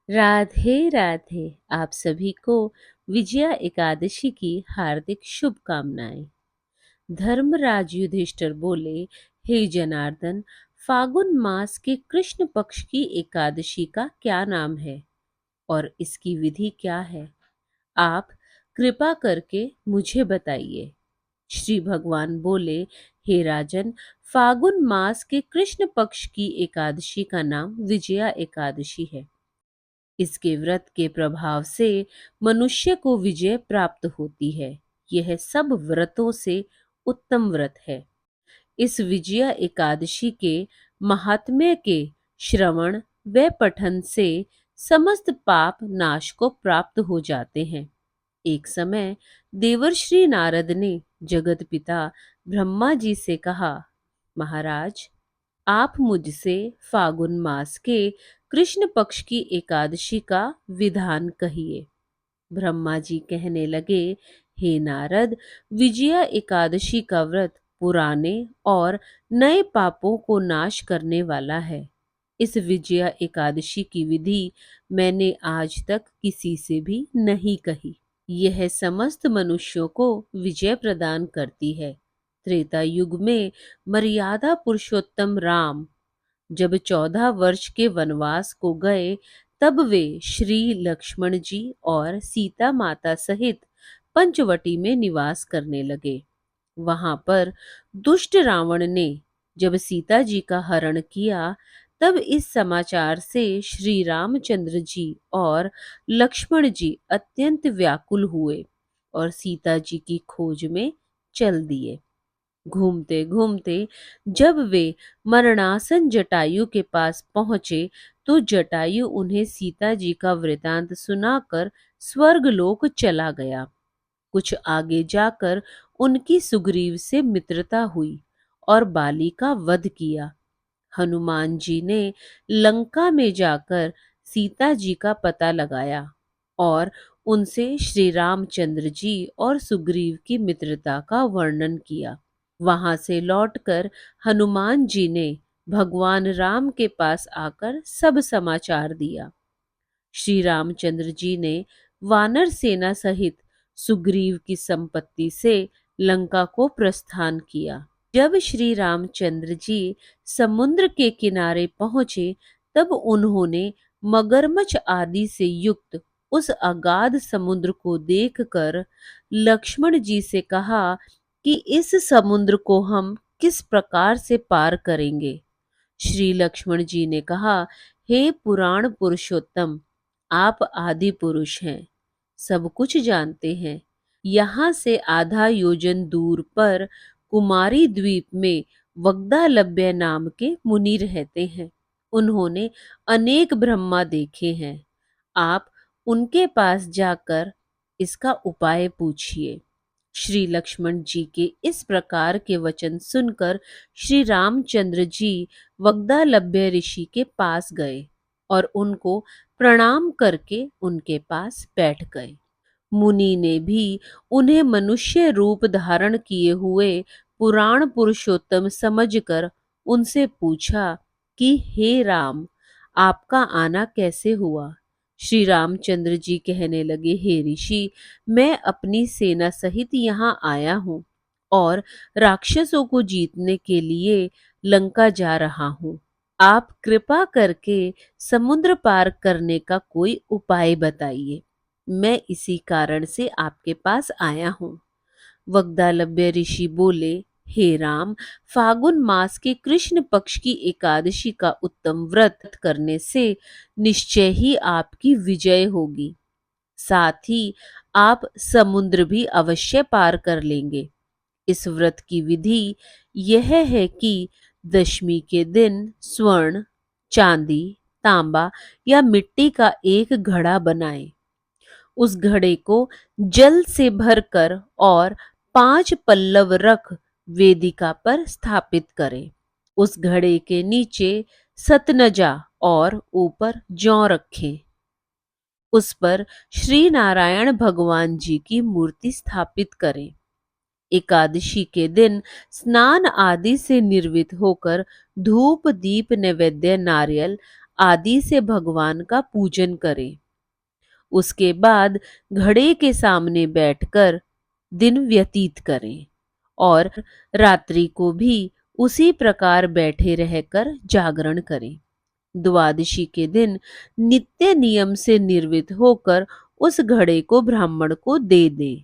राधे राधे। आप सभी को विजया एकादशी की हार्दिक शुभकामनाएं। धर्मराज युधिष्ठिर बोले, हे जनार्दन, फागुन मास के कृष्ण पक्ष की एकादशी का क्या नाम है और इसकी विधि क्या है? आप कृपा करके मुझे बताइए। श्री भगवान बोले, हे राजन, फागुन मास के कृष्ण पक्ष की एकादशी का नाम विजया एकादशी है। इसके व्रत के प्रभाव से मनुष्य को विजय प्राप्त होती है। यह सब व्रतों से उत्तम व्रत है। इस विजया एकादशी के महात्म्य के श्रवण व पठन से समस्त पाप नाश को प्राप्त हो जाते हैं। एक समय देवर्षि नारद ने जगत पिता ब्रह्मा जी से कहा, महाराज, आप मुझसे फागुन मास के कृष्ण पक्ष की एकादशी का विधान कहिए। ब्रह्मा जी कहने लगे, हे नारद, विजया एकादशी का व्रत पुराने और नए पापों को नाश करने वाला है। इस विजया एकादशी की विधि मैंने आज तक किसी से भी नहीं कही। यह समस्त मनुष्यों को विजय प्रदान करती है। त्रेता युग में मर्यादा पुरुषोत्तम राम जब 14 वर्ष के वनवास को गए, तब वे श्री लक्ष्मण जी और सीता माता सहित पंचवटी में निवास करने लगे। वहां पर दुष्ट रावण ने जब सीता जी का हरण किया, तब इस समाचार से श्री रामचंद्र जी और लक्ष्मण जी अत्यंत व्याकुल हुए और सीता जी की खोज में चल दिए। घूमते घूमते जब वे मरणासन जटायु के पास पहुंचे, तो जटायु उन्हें सीता जी का वृतांत सुनाकर स्वर्गलोक चला गया। कुछ आगे जाकर उनकी सुग्रीव से मित्रता हुई और बाली का वध किया। हनुमान जी ने लंका में जाकर सीता जी का पता लगाया और उनसे श्री रामचंद्र जी और सुग्रीव की मित्रता का वर्णन किया। वहां से लौटकर हनुमान जी ने भगवान राम के पास आकर सब समाचार दिया। श्री रामचंद्र जी ने वानर सेना सहित सुग्रीव की संपत्ति से लंका को प्रस्थान किया। जब श्री रामचंद्र जी समुद्र के किनारे पहुंचे, तब उन्होंने मगरमच्छ आदि से युक्त उस अगाध समुद्र को देखकर लक्ष्मण जी से कहा कि इस समुद्र को हम किस प्रकार से पार करेंगे। श्री लक्ष्मण जी ने कहा, हे पुराण पुरुषोत्तम, आप आदि पुरुष हैं, सब कुछ जानते हैं। यहाँ से आधा योजन दूर पर कुमारी द्वीप में वग्दालभ्य नाम के मुनि रहते हैं। उन्होंने अनेक ब्रह्मा देखे हैं। आप उनके पास जाकर इसका उपाय पूछिए। श्री लक्ष्मण जी के इस प्रकार के वचन सुनकर श्री रामचंद्र जी वग्दालभ्य ऋषि के पास गए और उनको प्रणाम करके उनके पास बैठ गए। मुनि ने भी उन्हें मनुष्य रूप धारण किए हुए पुराण पुरुषोत्तम समझकर उनसे पूछा कि हे राम, आपका आना कैसे हुआ। श्री रामचंद्र जी कहने लगे, हे ऋषि, मैं अपनी सेना सहित यहाँ आया हूँ और राक्षसों को जीतने के लिए लंका जा रहा हूँ। आप कृपा करके समुद्र पार करने का कोई उपाय बताइए। मैं इसी कारण से आपके पास आया हूँ। वग्दालभ्य ऋषि बोले, हे राम, फागुन मास के कृष्ण पक्ष की एकादशी का उत्तम व्रत करने से निश्चय ही आपकी विजय होगी। साथ ही आप समुद्र भी अवश्य पार कर लेंगे। इस व्रत की विधि यह है कि दशमी के दिन स्वर्ण, चांदी, तांबा या मिट्टी का एक घड़ा बनाएं। उस घड़े को जल से भरकर और 5 पल्लव रख वेदिका पर स्थापित करें। उस घड़े के नीचे सतनजा और ऊपर जौ रखें। उस पर श्री नारायण भगवान जी की मूर्ति स्थापित करें। एकादशी के दिन स्नान आदि से निर्वित होकर धूप दीप नैवेद्य नारियल आदि से भगवान का पूजन करें। उसके बाद घड़े के सामने बैठकर दिन व्यतीत करें और रात्रि को भी उसी प्रकार बैठे रहकर जागरण करें। द्वादशी के दिन नित्य नियम से निर्वित होकर उस घड़े को ब्राह्मण को दे दें।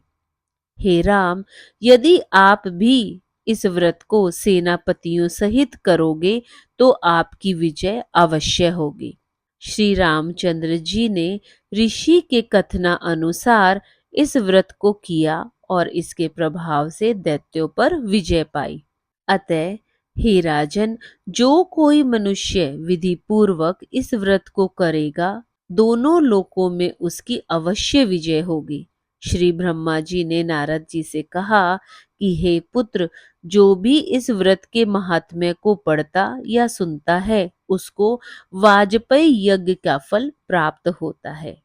हे राम, यदि आप भी इस व्रत को सेनापतियों सहित करोगे तो आपकी विजय अवश्य होगी। श्री रामचंद्र जी ने ऋषि के कथना अनुसार इस व्रत को किया और इसके प्रभाव से दैत्यों पर विजय पाई। अतः हे राजन, जो कोई मनुष्य विधि पूर्वक इस व्रत को करेगा, दोनों लोकों में उसकी अवश्य विजय होगी। श्री ब्रह्मा जी ने नारद जी से कहा कि हे पुत्र, जो भी इस व्रत के महात्म्य को पढ़ता या सुनता है, उसको वाजपेयी यज्ञ का फल प्राप्त होता है।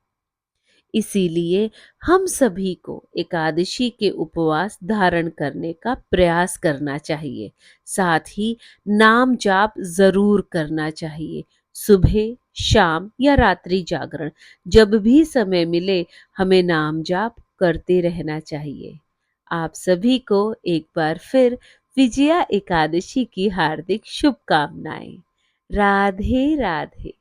इसीलिए हम सभी को एकादशी के उपवास धारण करने का प्रयास करना चाहिए। साथ ही नाम जाप जरूर करना चाहिए। सुबह, शाम या रात्रि जागरण, जब भी समय मिले हमें नाम जाप करते रहना चाहिए। आप सभी को एक बार फिर विजया एकादशी की हार्दिक शुभकामनाएं। राधे राधे।